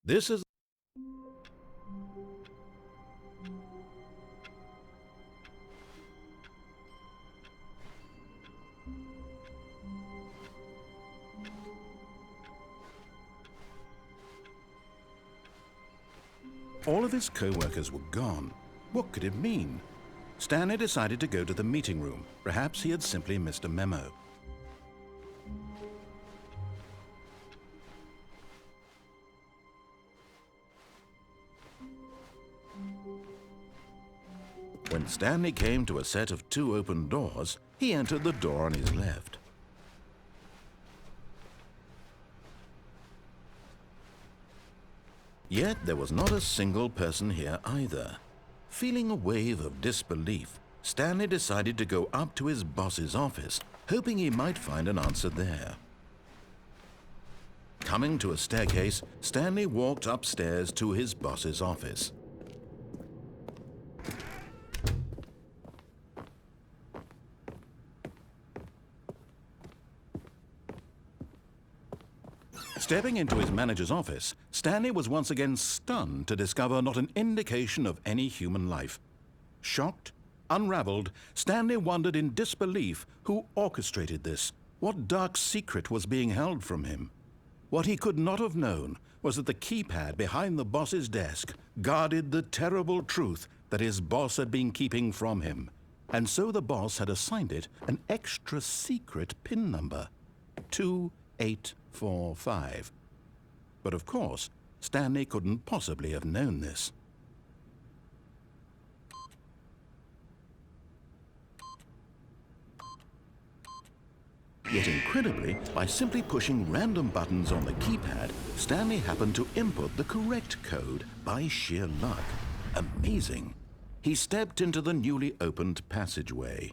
This is all of his co-workers were gone. What could it mean? Stanley decided to go to the meeting room. Perhaps he had simply missed a memo. When Stanley came to a set of 2 open doors, he entered the door on his left. Yet there was not a single person here either. Feeling a wave of disbelief, Stanley decided to go up to his boss's office, hoping he might find an answer there. Coming to a staircase, Stanley walked upstairs to his boss's office. Stepping into his manager's office, Stanley was once again stunned to discover not an indication of any human life. Shocked, unraveled, Stanley wondered in disbelief who orchestrated this. What dark secret was being held from him? What he could not have known was that the keypad behind the boss's desk guarded the terrible truth that his boss had been keeping from him. And so the boss had assigned it an extra secret PIN number, 2845. But of course, Stanley couldn't possibly have known this. Yet incredibly, by simply pushing random buttons on the keypad, Stanley happened to input the correct code by sheer luck. Amazing. He stepped into the newly opened passageway.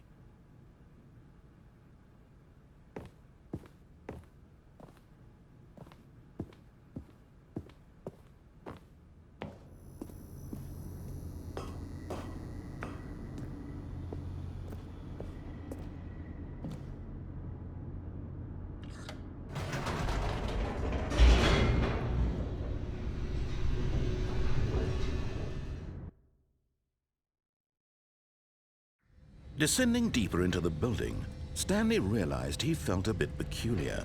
Descending deeper into the building, Stanley realized he felt a bit peculiar.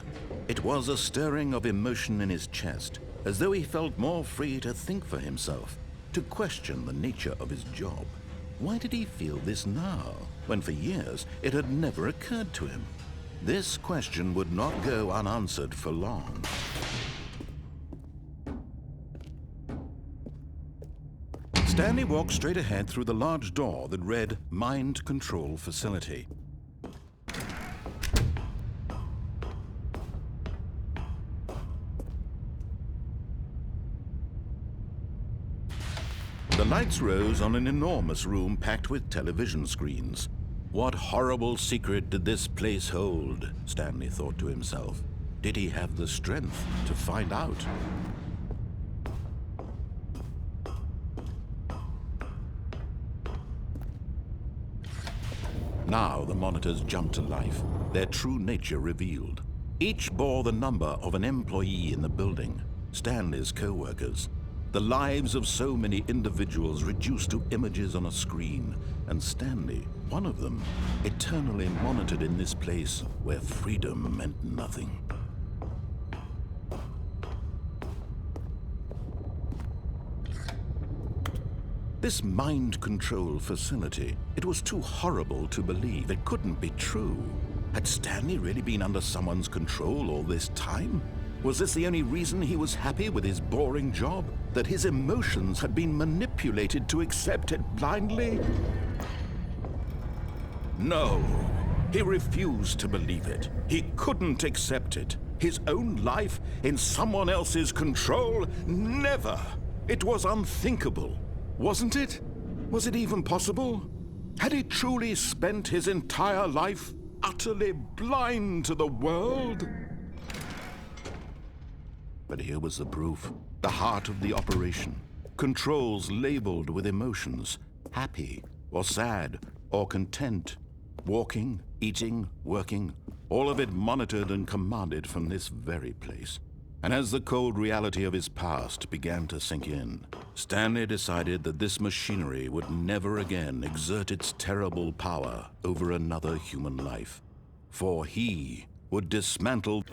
It was a stirring of emotion in his chest, as though he felt more free to think for himself, to question the nature of his job. Why did he feel this now, when for years it had never occurred to him? This question would not go unanswered for long. Stanley walked straight ahead through the large door that read Mind Control Facility. The lights rose on an enormous room packed with television screens. What horrible secret did this place hold? Stanley thought to himself. Did he have the strength to find out? Now the monitors jumped to life, their true nature revealed. Each bore the number of an employee in the building, Stanley's co-workers. The lives of so many individuals reduced to images on a screen, and Stanley, one of them, eternally monitored in this place where freedom meant nothing. This mind control facility, it was too horrible to believe. It couldn't be true. Had Stanley really been under someone's control all this time? Was this the only reason he was happy with his boring job? That his emotions had been manipulated to accept it blindly? No, he refused to believe it. He couldn't accept it. His own life in someone else's control? Never! It was unthinkable. Wasn't it? Was it even possible? Had he truly spent his entire life utterly blind to the world? But here was the proof. The heart of the operation. Controls labeled with emotions. Happy, or sad, or content. Walking, eating, working. All of it monitored and commanded from this very place. And as the cold reality of his past began to sink in, Stanley decided that this machinery would never again exert its terrible power over another human life. For he would dismantle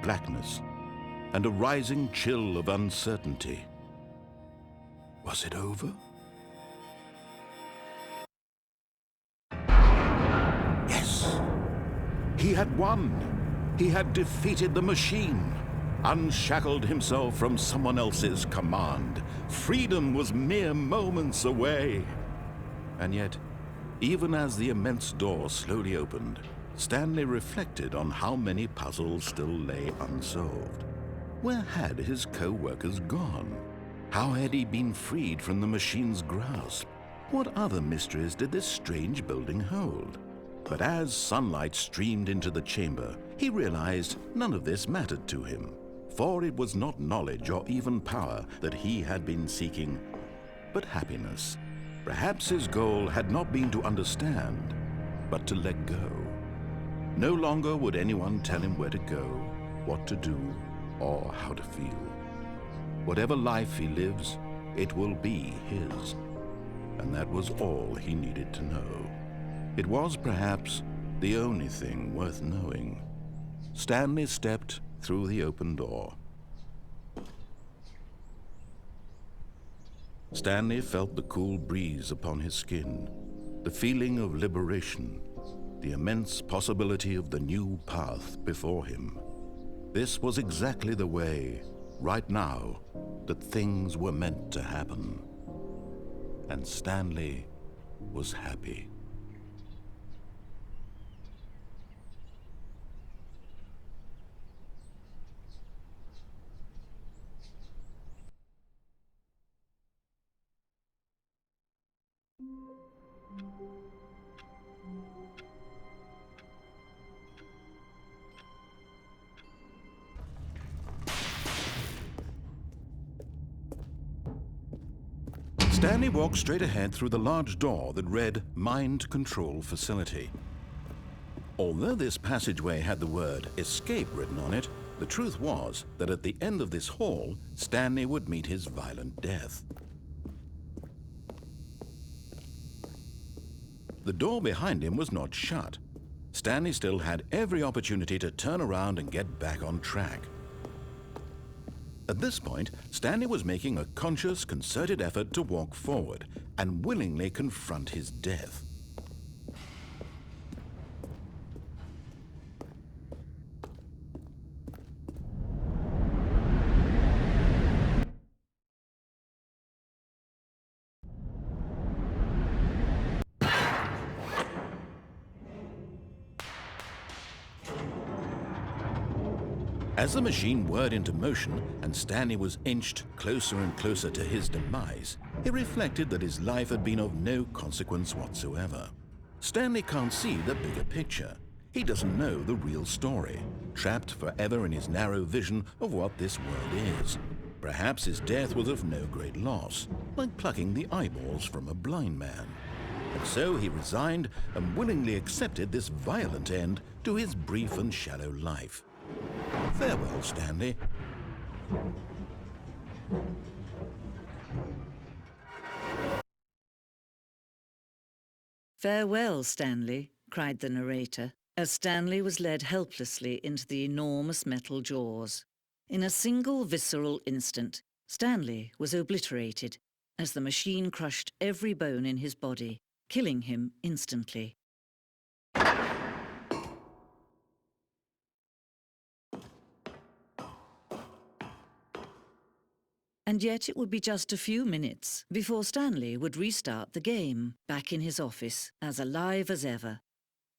blackness and a rising chill of uncertainty. Was it over? Yes! He had won! He had defeated the machine, unshackled himself from someone else's command. Freedom was mere moments away. And yet, even as the immense door slowly opened, Stanley reflected on how many puzzles still lay unsolved. Where had his co-workers gone? How had he been freed from the machine's grasp? What other mysteries did this strange building hold? But as sunlight streamed into the chamber, he realized none of this mattered to him, for it was not knowledge or even power that he had been seeking, but happiness. Perhaps his goal had not been to understand, but to let go. No longer would anyone tell him where to go, what to do, or how to feel. Whatever life he lives, it will be his. And that was all he needed to know. It was perhaps the only thing worth knowing. Stanley stepped through the open door. Stanley felt the cool breeze upon his skin, the feeling of liberation, the immense possibility of the new path before him. This was exactly the way, right now, that things were meant to happen. And Stanley was happy. Stanley walked straight ahead through the large door that read Mind Control Facility. Although this passageway had the word Escape written on it, the truth was that at the end of this hall, Stanley would meet his violent death. The door behind him was not shut. Stanley still had every opportunity to turn around and get back on track. At this point, Stanley was making a conscious, concerted effort to walk forward and willingly confront his death. As the machine whirred into motion and Stanley was inched closer and closer to his demise, he reflected that his life had been of no consequence whatsoever. Stanley can't see the bigger picture. He doesn't know the real story, trapped forever in his narrow vision of what this world is. Perhaps his death was of no great loss, like plucking the eyeballs from a blind man. And so he resigned and willingly accepted this violent end to his brief and shallow life. Farewell, Stanley. Farewell, Stanley, cried the narrator, as Stanley was led helplessly into the enormous metal jaws. In a single visceral instant, Stanley was obliterated as the machine crushed every bone in his body, killing him instantly. And yet it would be just a few minutes before Stanley would restart the game, back in his office, as alive as ever.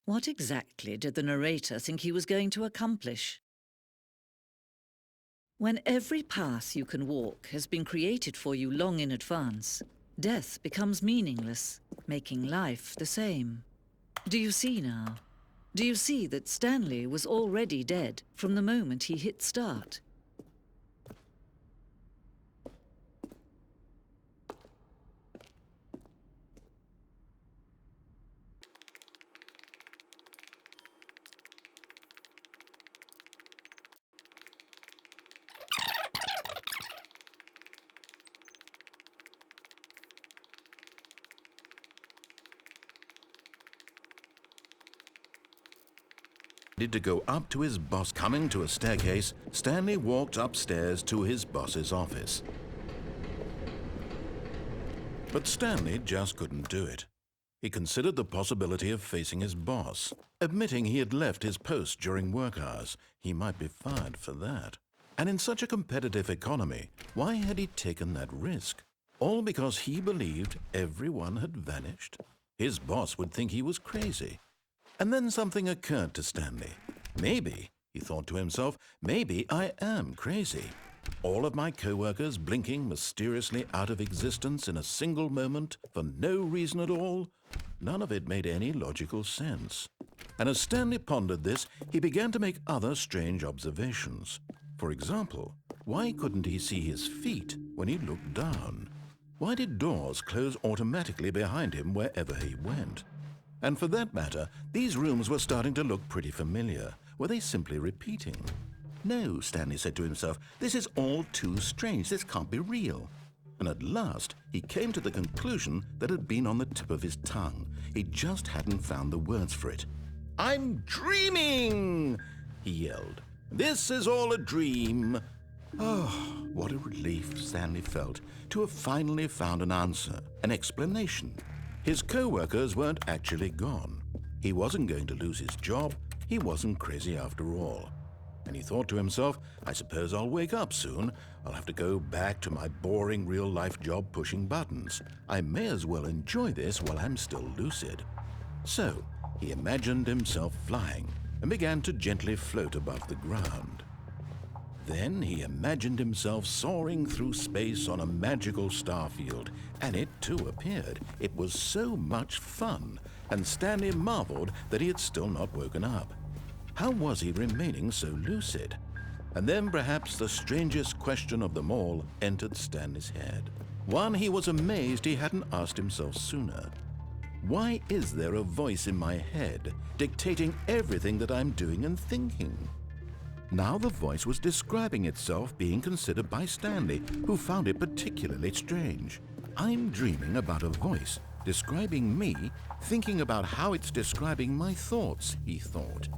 What exactly did the narrator think he was going to accomplish? When every path you can walk has been created for you long in advance, death becomes meaningless, making life the same. Do you see now? Do you see that Stanley was already dead from the moment he hit start? To go up to his boss. Coming to a staircase, Stanley walked upstairs to his boss's office. But Stanley just couldn't do it. He considered the possibility of facing his boss. Admitting he had left his post during work hours, he might be fired for that. And in such a competitive economy, why had he taken that risk? All because he believed everyone had vanished? His boss would think he was crazy. And then something occurred to Stanley. Maybe, he thought to himself, maybe I am crazy. All of my co-workers blinking mysteriously out of existence in a single moment for no reason at all? None of it made any logical sense. And as Stanley pondered this, he began to make other strange observations. For example, why couldn't he see his feet when he looked down? Why did doors close automatically behind him wherever he went? And for that matter, these rooms were starting to look pretty familiar. Were they simply repeating? No, Stanley said to himself, this is all too strange. This can't be real. And at last, he came to the conclusion that had been on the tip of his tongue. He just hadn't found the words for it. "I'm dreaming!" he yelled. "This is all a dream." Oh, what a relief Stanley felt to have finally found an answer, an explanation. His co-workers weren't actually gone. He wasn't going to lose his job. He wasn't crazy after all. And he thought to himself, I suppose I'll wake up soon. I'll have to go back to my boring real-life job pushing buttons. I may as well enjoy this while I'm still lucid. So he imagined himself flying and began to gently float above the ground. Then he imagined himself soaring through space on a magical starfield, and it too appeared. It was so much fun, and Stanley marveled that he had still not woken up. How was he remaining so lucid? And then perhaps the strangest question of them all entered Stanley's head. One he was amazed he hadn't asked himself sooner. Why is there a voice in my head dictating everything that I'm doing and thinking? Now the voice was describing itself being considered by Stanley, who found it particularly strange. I'm dreaming about a voice describing me, thinking about how it's describing my thoughts, he thought.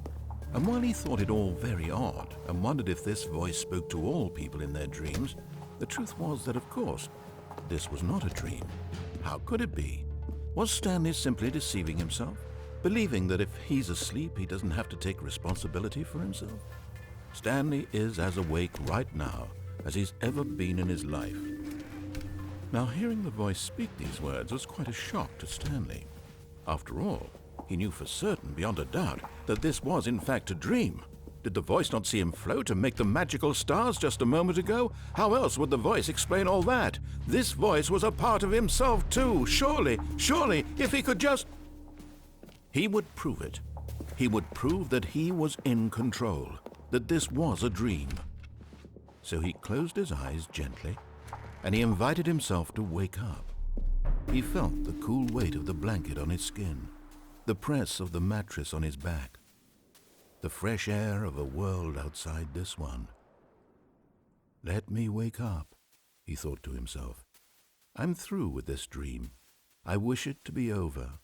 And while he thought it all very odd and wondered if this voice spoke to all people in their dreams, the truth was that, of course, this was not a dream. How could it be? Was Stanley simply deceiving himself, believing that if he's asleep, he doesn't have to take responsibility for himself? Stanley is as awake right now as he's ever been in his life. Now, hearing the voice speak these words was quite a shock to Stanley. After all, he knew for certain, beyond a doubt, that this was in fact a dream. Did the voice not see him float and make the magical stars just a moment ago? How else would the voice explain all that? This voice was a part of himself too. Surely, if he could just... He would prove it. He would prove that he was in control, that this was a dream. So he closed his eyes gently, and he invited himself to wake up. He felt the cool weight of the blanket on his skin, the press of the mattress on his back, the fresh air of a world outside this one. Let me wake up, he thought to himself. I'm through with this dream. I wish it to be over.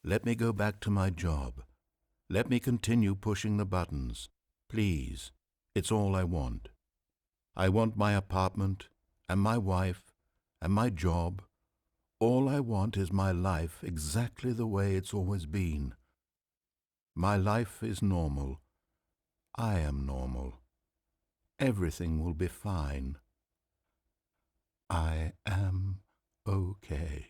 Let me go back to my job. Let me continue pushing the buttons. Please, it's all I want. I want my apartment and my wife and my job. All I want is my life exactly the way it's always been. My life is normal. I am normal. Everything will be fine. I am okay.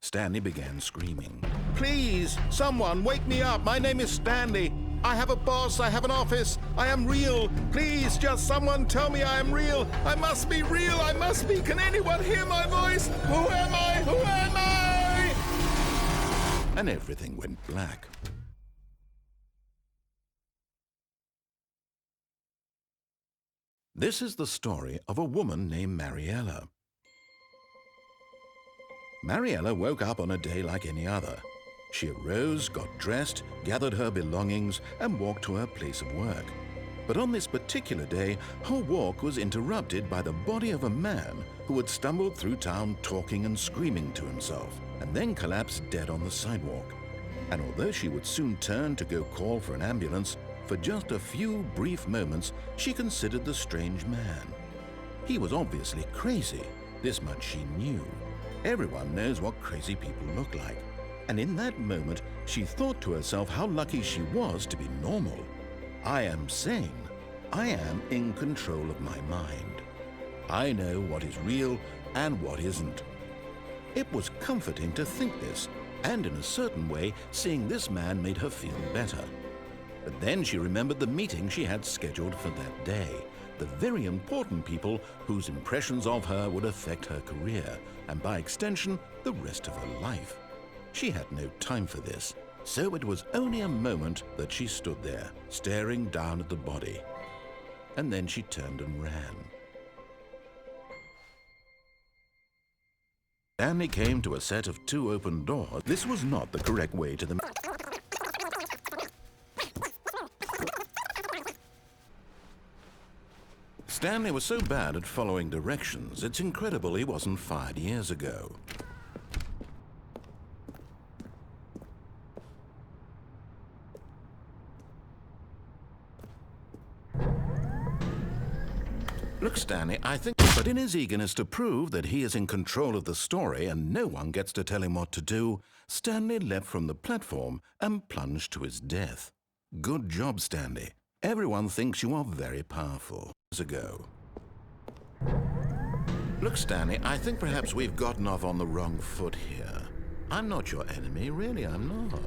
Stanley began screaming. Please, someone, wake me up. My name is Stanley. I have a boss. I have an office. I am real. Please, just someone tell me I am real. I must be real. I must be. Can anyone hear my voice? Who am I? Who am I? And everything went black. This is the story of a woman named Mariella. Mariella woke up on a day like any other. She arose, got dressed, gathered her belongings, and walked to her place of work. But on this particular day, her walk was interrupted by the body of a man who had stumbled through town talking and screaming to himself, and then collapsed dead on the sidewalk. And although she would soon turn to go call for an ambulance, for just a few brief moments she considered the strange man. He was obviously crazy, this much she knew. Everyone knows what crazy people look like. And in that moment, she thought to herself how lucky she was to be normal. I am sane. I am in control of my mind. I know what is real and what isn't. It was comforting to think this, and in a certain way, seeing this man made her feel better. But then she remembered the meeting she had scheduled for that day, the very important people whose impressions of her would affect her career, and by extension, the rest of her life. She had no time for this, so it was only a moment that she stood there, staring down at the body. And then she turned and ran. Stanley came to a set of 2 open doors. This was not the correct way to the... Stanley was so bad at following directions, it's incredible he wasn't fired years ago. Look, Stanley, I think... But in his eagerness to prove that he is in control of the story and no one gets to tell him what to do, Stanley leapt from the platform and plunged to his death. Good job, Stanley. Everyone thinks you are very powerful. Years ago. Look, Stanley, I think perhaps we've gotten off on the wrong foot here. I'm not your enemy, really, I'm not.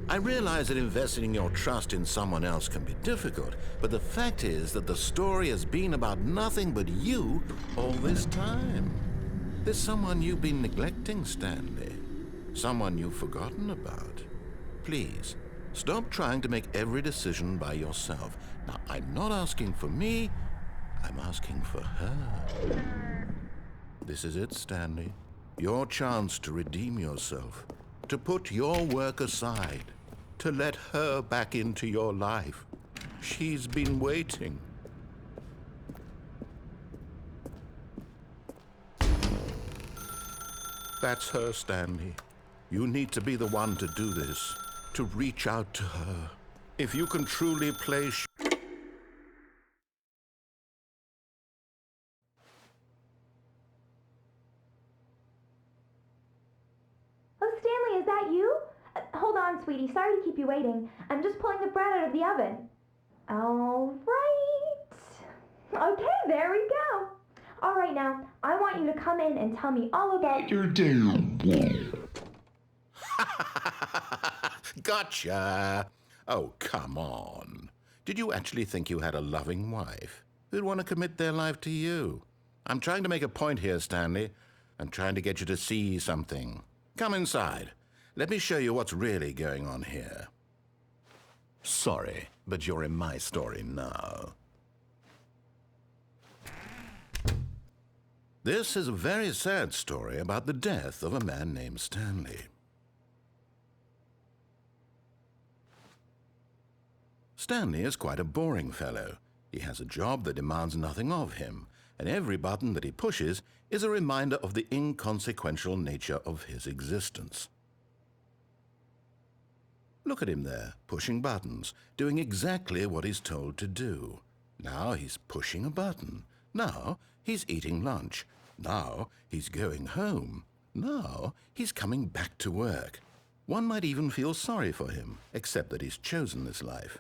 I realize that investing your trust in someone else can be difficult, but the fact is that the story has been about nothing but you all this time. There's someone you've been neglecting, Stanley. Someone you've forgotten about. Please, stop trying to make every decision by yourself. Now, I'm not asking for me, I'm asking for her. This is it, Stanley. Your chance to redeem yourself, to put your work aside, to let her back into your life. She's been waiting. That's her, Stanley. You need to be the one to do this, to reach out to her. If you can truly play... Oh, Stanley, is that you? Hold on, sweetie. Sorry to keep you waiting. I'm just pulling the bread out of the oven. All right. Okay, there we go. All right, now, I want you to come in and tell me all about your day. Gotcha! Oh, come on. Did you actually think you had a loving wife who'd want to commit their life to you? I'm trying to make a point here, Stanley. I'm trying to get you to see something. Come inside. Let me show you what's really going on here. Sorry, but you're in my story now. This is a very sad story about the death of a man named Stanley. Stanley is quite a boring fellow. He has a job that demands nothing of him, and every button that he pushes is a reminder of the inconsequential nature of his existence. Look at him there, pushing buttons, doing exactly what he's told to do. Now he's pushing a button. Now he's eating lunch. Now he's going home. Now he's coming back to work. One might even feel sorry for him, except that he's chosen this life.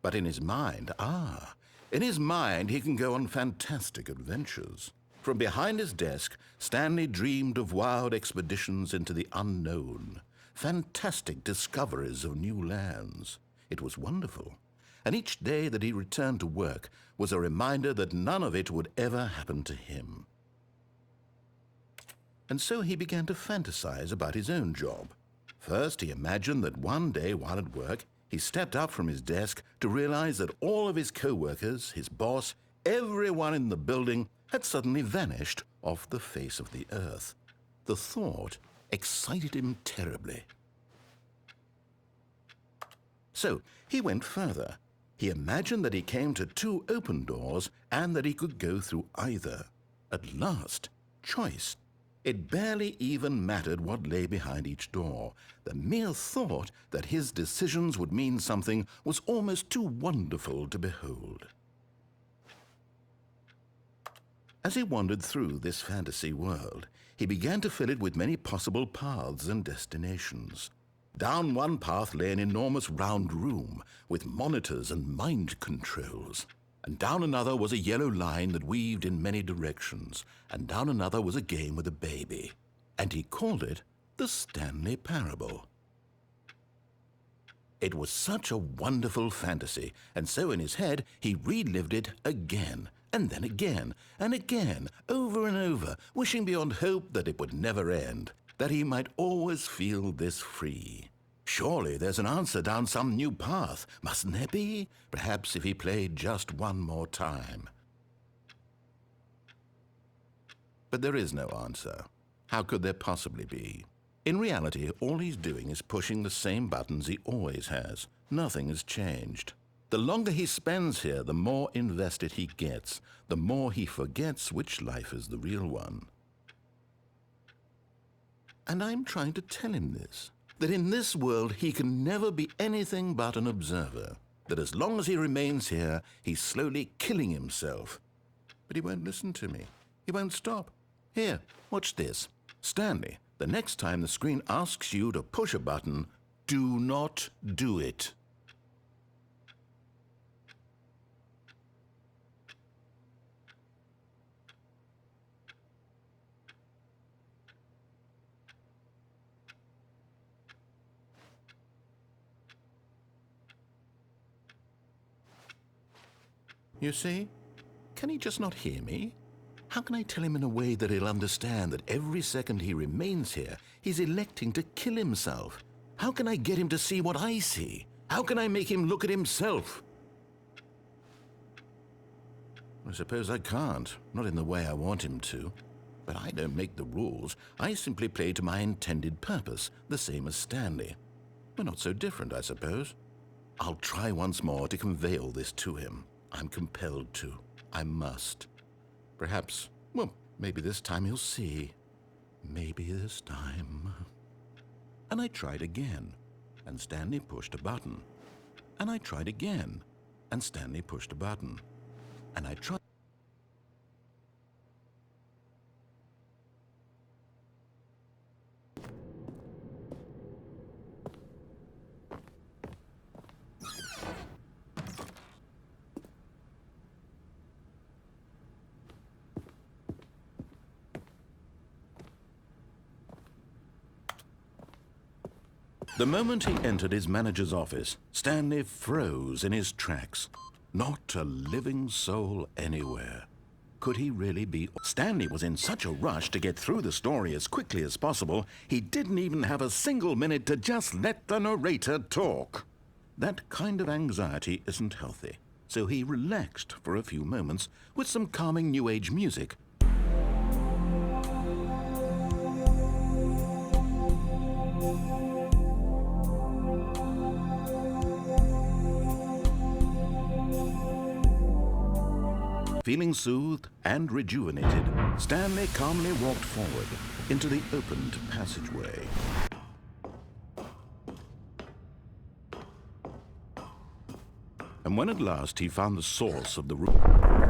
But in his mind, he can go on fantastic adventures. From behind his desk, Stanley dreamed of wild expeditions into the unknown, fantastic discoveries of new lands. It was wonderful, and each day that he returned to work was a reminder that none of it would ever happen to him. And so he began to fantasize about his own job. First, he imagined that one day while at work, he stepped up from his desk to realize that all of his co-workers, his boss, everyone in the building had suddenly vanished off the face of the earth. The thought excited him terribly. So he went further. He imagined that he came to 2 open doors and that he could go through either. At last, choice. It barely even mattered what lay behind each door. The mere thought that his decisions would mean something was almost too wonderful to behold. As he wandered through this fantasy world, he began to fill it with many possible paths and destinations. Down one path lay an enormous round room with monitors and mind controls. And down another was a yellow line that weaved in many directions. And down another was a game with a baby. And he called it the Stanley Parable. It was such a wonderful fantasy, and so in his head he relived it again, and then again, and again, over and over, wishing beyond hope that it would never end, that he might always feel this free. Surely there's an answer down some new path, mustn't there be? Perhaps if he played just one more time. But there is no answer. How could there possibly be? In reality, all he's doing is pushing the same buttons he always has. Nothing has changed. The longer he spends here, the more invested he gets, the more he forgets which life is the real one. And I'm trying to tell him this, that in this world he can never be anything but an observer, that as long as he remains here, he's slowly killing himself. But he won't listen to me. He won't stop. Here, watch this. Stanley, the next time the screen asks you to push a button, do not do it. You see? Can he just not hear me? How can I tell him in a way that he'll understand that every second he remains here, he's electing to kill himself? How can I get him to see what I see? How can I make him look at himself? I suppose I can't, not in the way I want him to. But I don't make the rules. I simply play to my intended purpose, the same as Stanley. We're not so different, I suppose. I'll try once more to convey all this to him. I'm compelled to. I must. Perhaps, well, maybe this time he'll see. Maybe this time. And I tried again, and Stanley pushed a button. And I tried again, and Stanley pushed a button. And I tried. The moment he entered his manager's office, Stanley froze in his tracks. Not a living soul anywhere. Could he really be? Stanley was in such a rush to get through the story as quickly as possible, he didn't even have a single minute to just let the narrator talk. That kind of anxiety isn't healthy, so he relaxed for a few moments with some calming New Age music. Feeling soothed and rejuvenated, Stanley calmly walked forward into the opened passageway. And when at last he found the source of the room...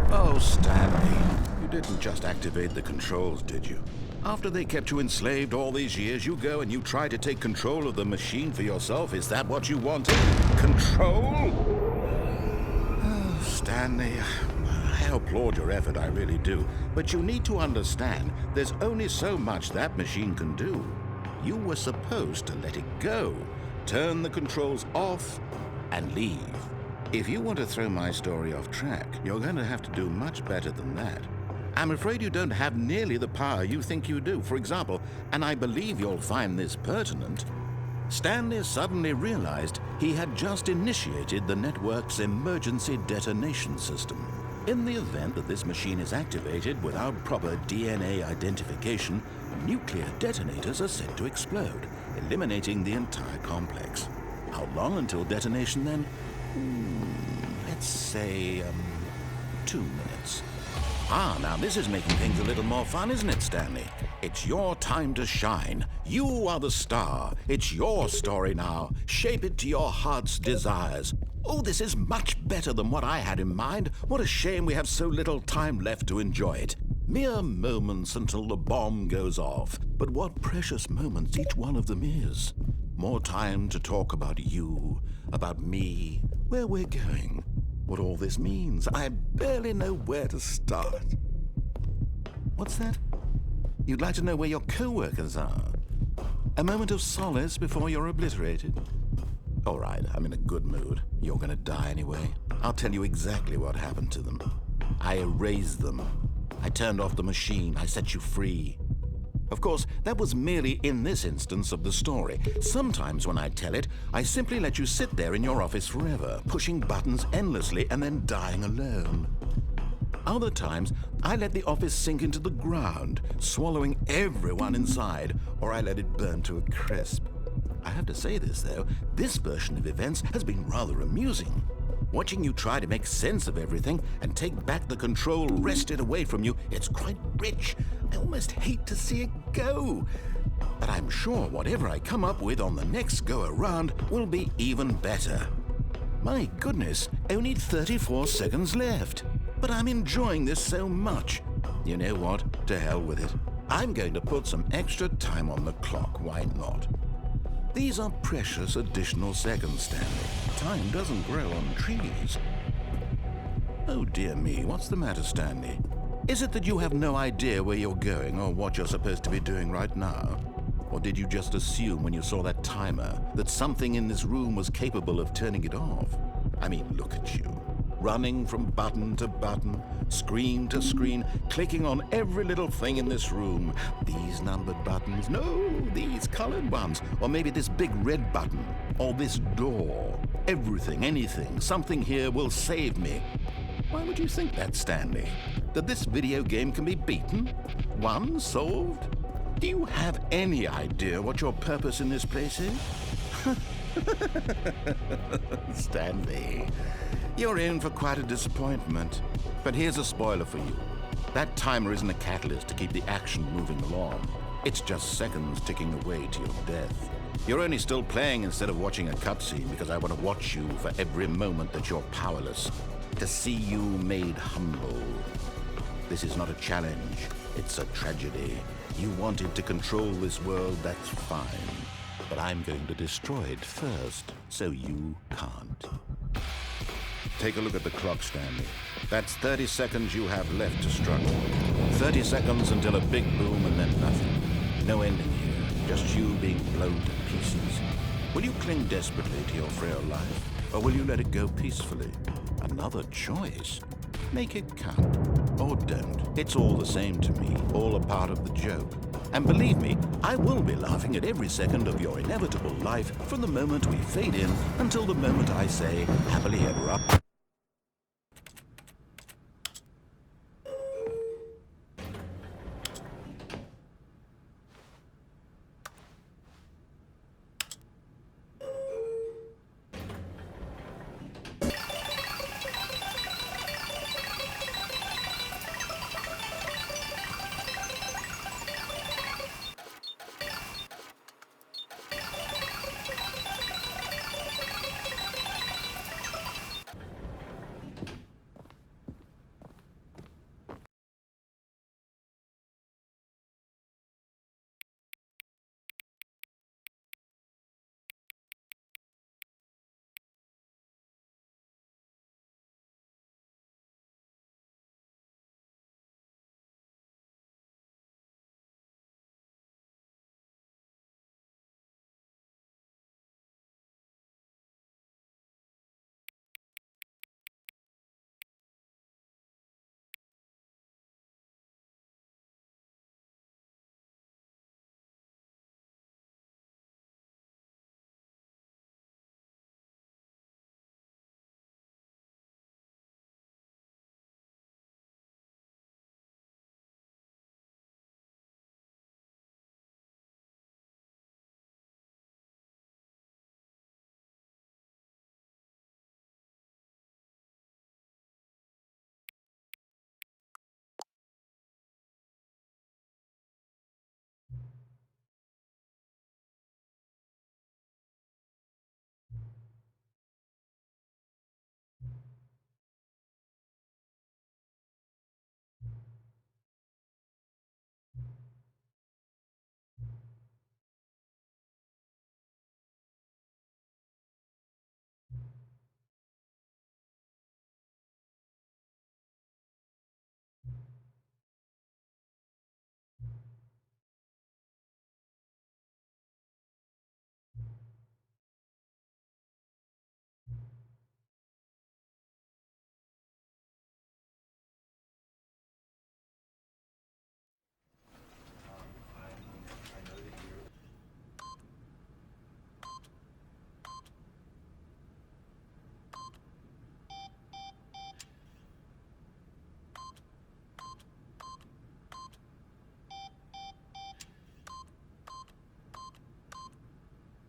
Oh, Stanley, you didn't just activate the controls, did you? After they kept you enslaved all these years, you go and you try to take control of the machine for yourself. Is that what you wanted? Control? Oh, Stanley... I applaud your effort, I really do. But you need to understand, there's only so much that machine can do. You were supposed to let it go, turn the controls off, and leave. If you want to throw my story off track, you're going to have to do much better than that. I'm afraid you don't have nearly the power you think you do. For example, and I believe you'll find this pertinent, Stanley suddenly realized he had just initiated the network's emergency detonation system. In the event that this machine is activated without proper DNA identification, nuclear detonators are set to explode, eliminating the entire complex. How long until detonation then? Let's say, 2 minutes. Now this is making things a little more fun, isn't it, Stanley? It's your time to shine. You are the star. It's your story now. Shape it to your heart's desires. Oh, this is much better than what I had in mind. What a shame we have so little time left to enjoy it. Mere moments until the bomb goes off. But what precious moments each one of them is. More time to talk about you, about me, where we're going, what all this means. I barely know where to start. What's that? You'd like to know where your co-workers are? A moment of solace before you're obliterated? All right, I'm in a good mood. You're gonna die anyway. I'll tell you exactly what happened to them. I erased them. I turned off the machine. I set you free. Of course, that was merely in this instance of the story. Sometimes when I tell it, I simply let you sit there in your office forever, pushing buttons endlessly and then dying alone. Other times, I let the office sink into the ground, swallowing everyone inside, or I let it burn to a crisp. I have to say this, though, this version of events has been rather amusing. Watching you try to make sense of everything and take back the control wrested away from you, it's quite rich. I almost hate to see it go. But I'm sure whatever I come up with on the next go-around will be even better. My goodness, only 34 seconds left. But I'm enjoying this so much. You know what? To hell with it. I'm going to put some extra time on the clock. Why not? These are precious additional seconds, Stanley. Time doesn't grow on trees. Oh dear me, what's the matter, Stanley? Is it that you have no idea where you're going or what you're supposed to be doing right now? Or did you just assume when you saw that timer that something in this room was capable of turning it off? I mean, look at you. Running from button to button, screen to screen, clicking on every little thing in this room. These numbered buttons, no, these colored ones. Or maybe this big red button, or this door. Everything, anything, something here will save me. Why would you think that, Stanley? That this video game can be beaten? Won? Solved? Do you have any idea what your purpose in this place is? Stanley, you're in for quite a disappointment. But here's a spoiler for you. That timer isn't a catalyst to keep the action moving along. It's just seconds ticking away to your death. You're only still playing instead of watching a cutscene because I want to watch you for every moment that you're powerless. To see you made humble. This is not a challenge. It's a tragedy. You wanted to control this world, that's fine. But I'm going to destroy it first, so you can't. Take a look at the clock, Stanley. That's 30 seconds you have left to struggle. 30 seconds until a big boom and then nothing. No ending here, just you being blown to pieces. Will you cling desperately to your frail life, or will you let it go peacefully? Another choice. Make it count, or don't. It's all the same to me, all a part of the joke. And believe me, I will be laughing at every second of your inevitable life from the moment we fade in until the moment I say, happily ever after.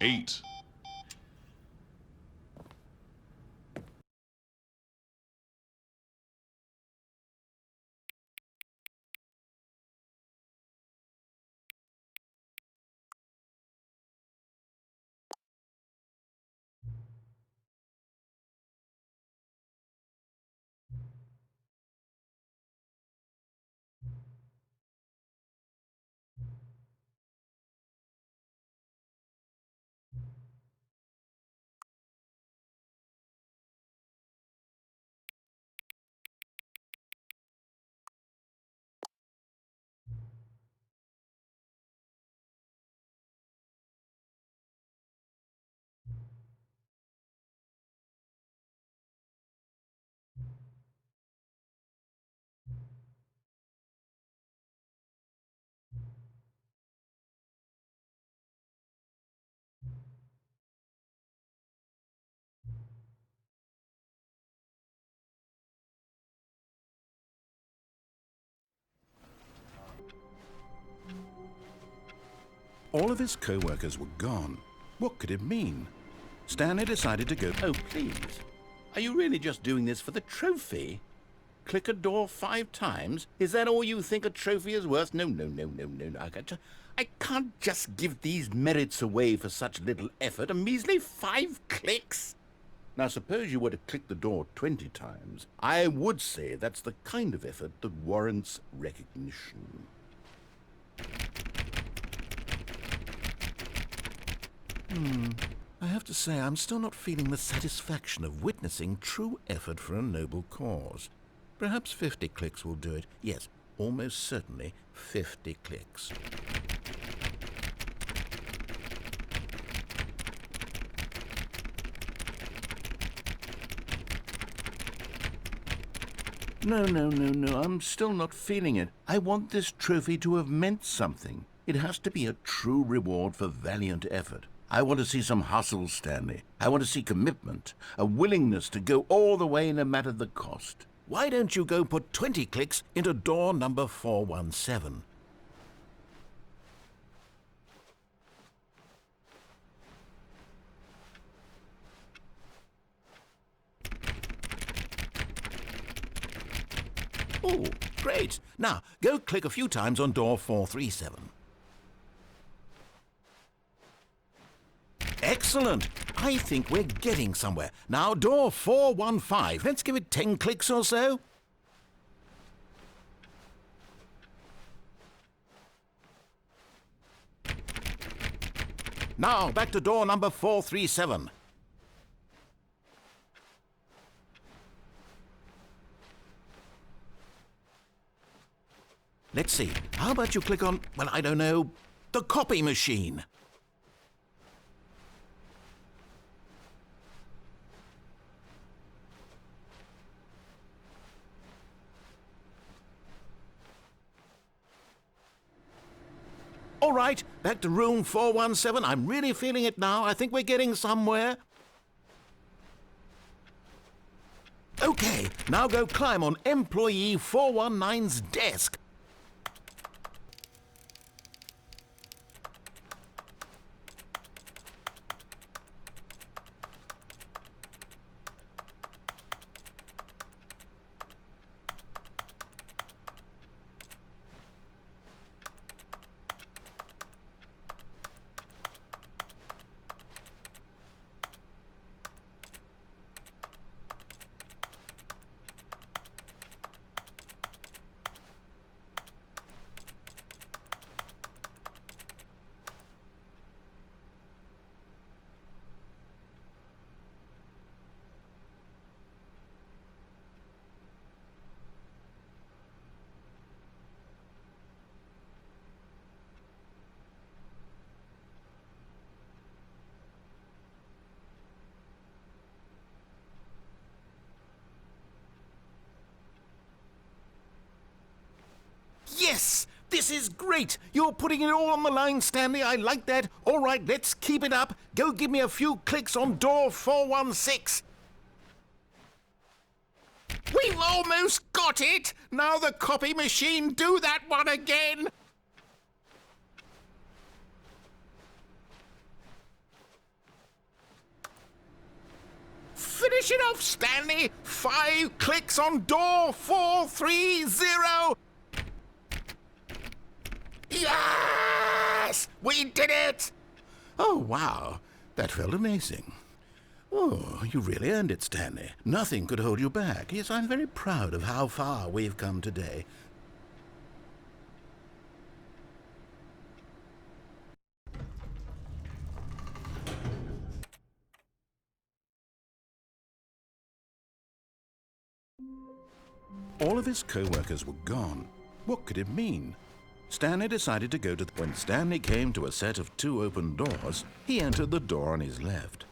8. All of his co-workers were gone. What could it mean? Stanley decided to go... Oh, please. Are you really just doing this for the trophy? Click a door 5 times? Is that all you think a trophy is worth? No. I can't just give these merits away for such little effort. A measly 5 clicks? Now, suppose you were to click the door 20 times. I would say that's the kind of effort that warrants recognition. I have to say, I'm still not feeling the satisfaction of witnessing true effort for a noble cause. Perhaps 50 clicks will do it. Yes, almost certainly 50 clicks. No, I'm still not feeling it. I want this trophy to have meant something. It has to be a true reward for valiant effort. I want to see some hustle, Stanley. I want to see commitment, a willingness to go all the way no matter the cost. Why don't you go put 20 clicks into door number 417? Oh, great. Now, go click a few times on door 437. Excellent. I think we're getting somewhere. Now, door 415. Let's give it 10 clicks or so. Now, back to door number 437. Let's see. How about you click on, well, I don't know, the copy machine? All right, back to room 417. I'm really feeling it now. I think we're getting somewhere. Okay, now go climb on employee 419's desk. Yes! This is great! You're putting it all on the line, Stanley. I like that. All right, let's keep it up. Go give me a few clicks on door 416. We've almost got it! Now the copy machine, do that one again! Finish it off, Stanley! 5 clicks on door 430! Yes! We did it! Oh, wow. That felt amazing. Oh, you really earned it, Stanley. Nothing could hold you back. Yes, I'm very proud of how far we've come today. All of his co-workers were gone. What could it mean? Stanley decided to go to... When Stanley came to a set of 2 open doors, he entered the door on his left.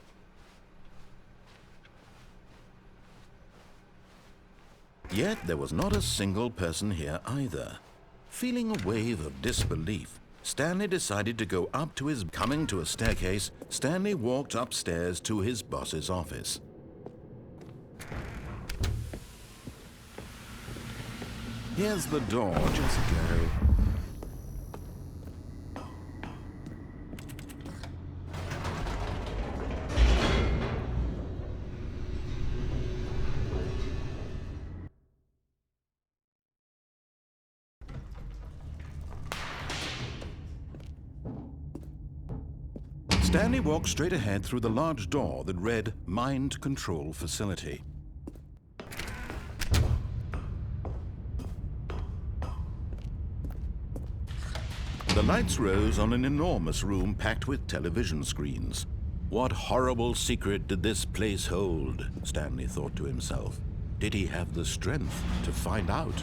Yet there was not a single person here either. Feeling a wave of disbelief, Stanley decided to go up to his... Coming to a staircase, Stanley walked upstairs to his boss's office. Here's the door, just go. Stanley walked straight ahead through the large door that read Mind Control Facility. The lights rose on an enormous room packed with television screens. What horrible secret did this place hold? Stanley thought to himself. Did he have the strength to find out?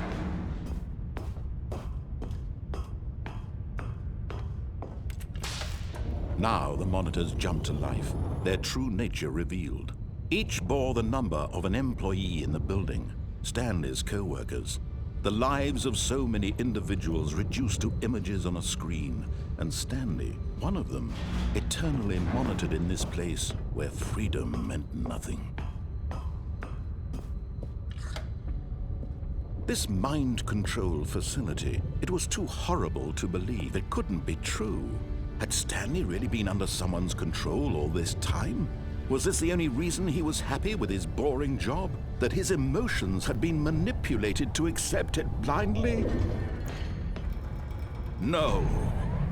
Now the monitors jumped to life, their true nature revealed. Each bore the number of an employee in the building, Stanley's co-workers. The lives of so many individuals reduced to images on a screen, and Stanley, one of them, eternally monitored in this place where freedom meant nothing. This mind control facility, it was too horrible to believe. It couldn't be true. Had Stanley really been under someone's control all this time? Was this the only reason he was happy with his boring job? That his emotions had been manipulated to accept it blindly? No,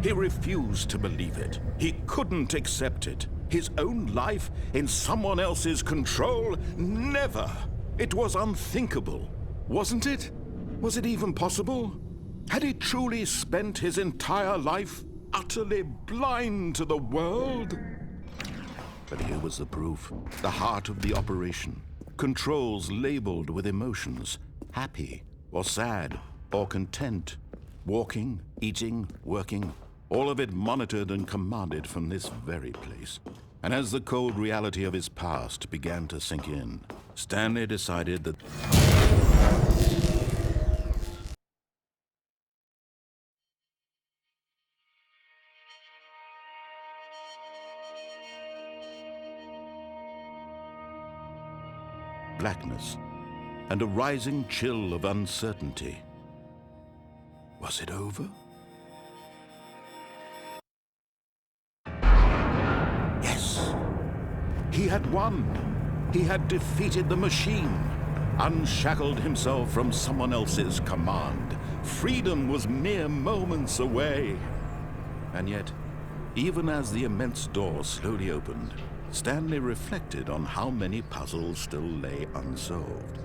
he refused to believe it. He couldn't accept it. His own life in someone else's control? Never! It was unthinkable, wasn't it? Was it even possible? Had he truly spent his entire life utterly blind to the world? But here was the proof, the heart of the operation. Controls labeled with emotions, happy or sad or content. Walking, eating, working, all of it monitored and commanded from this very place. And as the cold reality of his past began to sink in, Stanley decided that... blackness, and a rising chill of uncertainty. Was it over? Yes! He had won! He had defeated the machine, unshackled himself from someone else's command. Freedom was mere moments away. And yet, even as the immense door slowly opened, Stanley reflected on how many puzzles still lay unsolved.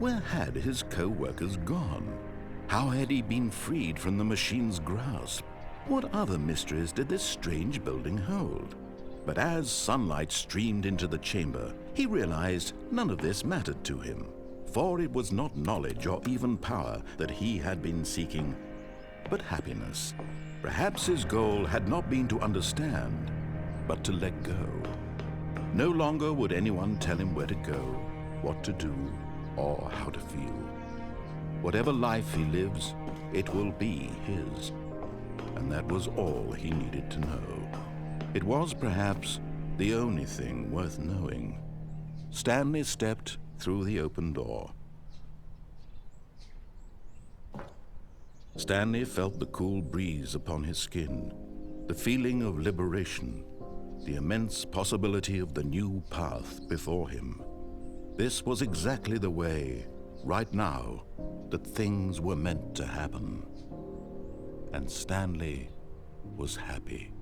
Where had his co-workers gone? How had he been freed from the machine's grasp? What other mysteries did this strange building hold? But as sunlight streamed into the chamber, he realized none of this mattered to him, for it was not knowledge or even power that he had been seeking, but happiness. Perhaps his goal had not been to understand, but to let go. No longer would anyone tell him where to go, what to do, or how to feel. Whatever life he lives, it will be his. And that was all he needed to know. It was perhaps the only thing worth knowing. Stanley stepped through the open door. Stanley felt the cool breeze upon his skin, the feeling of liberation, the immense possibility of the new path before him. This was exactly the way, right now, that things were meant to happen. And Stanley was happy.